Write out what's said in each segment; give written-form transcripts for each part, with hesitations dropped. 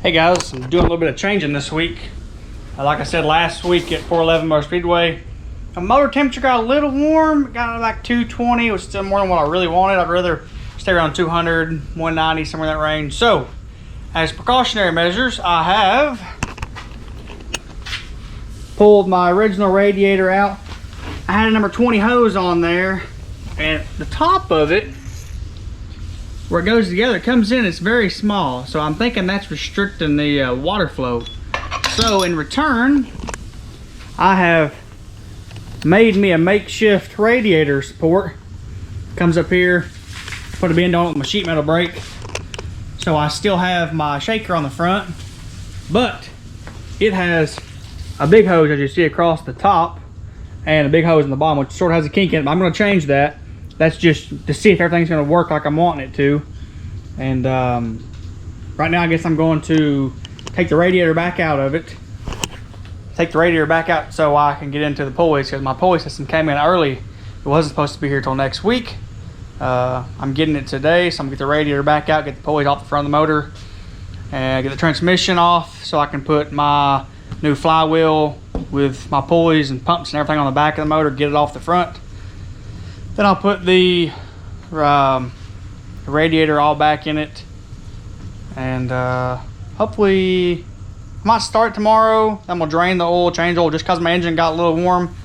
Hey guys, I'm doing a little bit of changing this week. Like I said last week at 411 Motor Speedway, the motor temperature got a little warm. It got like 220. It was still more than what I really wanted. I'd rather stay around 200, 190, somewhere in that range. So, as precautionary measures, I have pulled my original radiator out. I had a number 20 hose on there, and the top of it, where it goes together, it comes in, it's very small. So I'm thinking that's restricting the water flow. So in return, I have made me a makeshift radiator support. Comes up here, put a bend on it with my sheet metal brake. So I still have my shaker on the front, but it has a big hose, as you see, across the top, and a big hose in the bottom, which sort of has a kink in it, but I'm gonna change that. That's just to see if everything's gonna work like I'm wanting it to. And right now I guess I'm going to take the radiator back out of it. Take the radiator back out so I can get into the pulleys, because my pulley system came in early. It wasn't supposed to be here till next week. I'm getting it today, so I'm gonna get the radiator back out, get the pulleys off the front of the motor, and get the transmission off so I can put my new flywheel with my pulleys and pumps and everything on the back of the motor, get it off the front. Then I'll put the radiator all back in it, and hopefully I might start tomorrow. I'm gonna drain the oil, change oil, just because my engine got a little warm.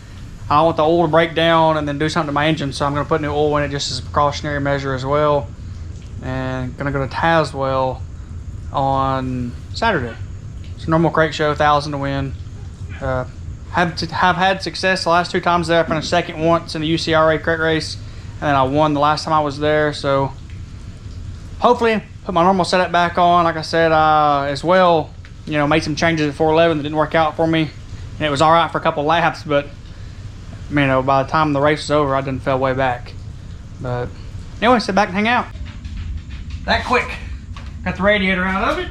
I don't want the oil to break down and then do something to my engine, so I'm gonna put new oil in it just as a precautionary measure as well. And gonna go to Tazewell on Saturday. It's a normal crate show, 1,000 to win. Have had success the last 2 times there. I finished second once in the UCRA crate race, and then I won the last time I was there. So hopefully put my normal setup back on. Like I said, as well, you know, made some changes at 411 that didn't work out for me, and it was all right for a couple laps, but you know, by the time the race was over, I done fell way back. But anyway, sit back and hang out. That quick. Got the radiator out of it.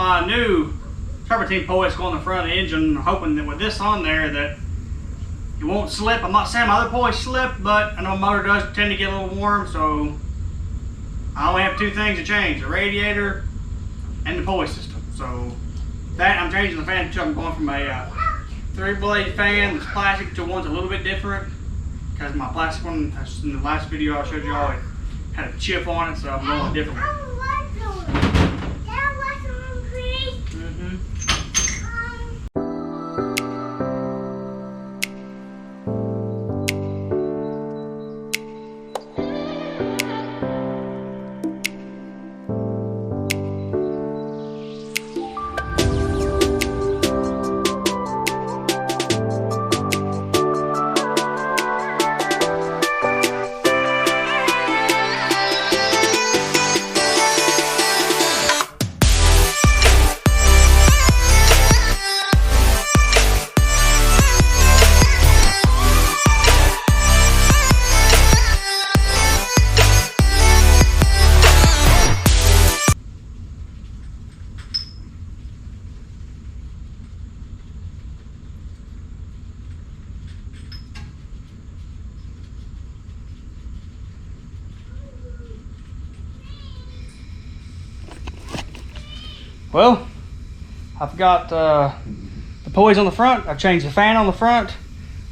my new serpentine pulley that's going on the front of the engine. I'm hoping that with this on there that it won't slip. I'm not saying my other pulley slipped, but I know my motor does tend to get a little warm, so I only have two things to change: the radiator and the pulley system. So that I'm changing the fan too. I'm going from a 3-blade fan that's plastic to one's a little bit different, because my plastic one, in the last video I showed you all, it had a chip on it, so I'm going a different one. Well, I've got the pulleys on the front. I changed the fan on the front.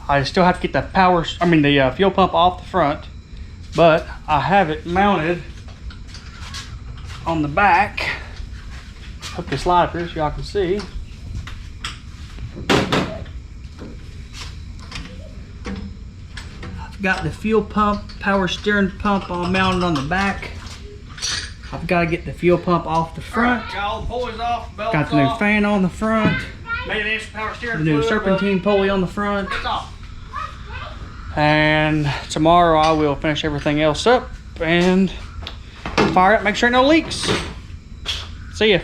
I still have to get the fuel pump off the front, but I have it mounted on the back. Hook this light up here so y'all can see. I've got the fuel pump, power steering pump all mounted on the back. I've got to get the fuel pump off the front. Got all the pulleys off, belts off. Got the new fan on the front. Made an extra power steering fluid. The new serpentine pulley on the front. It's off. And tomorrow I will finish everything else up and fire it, make sure no leaks. See ya.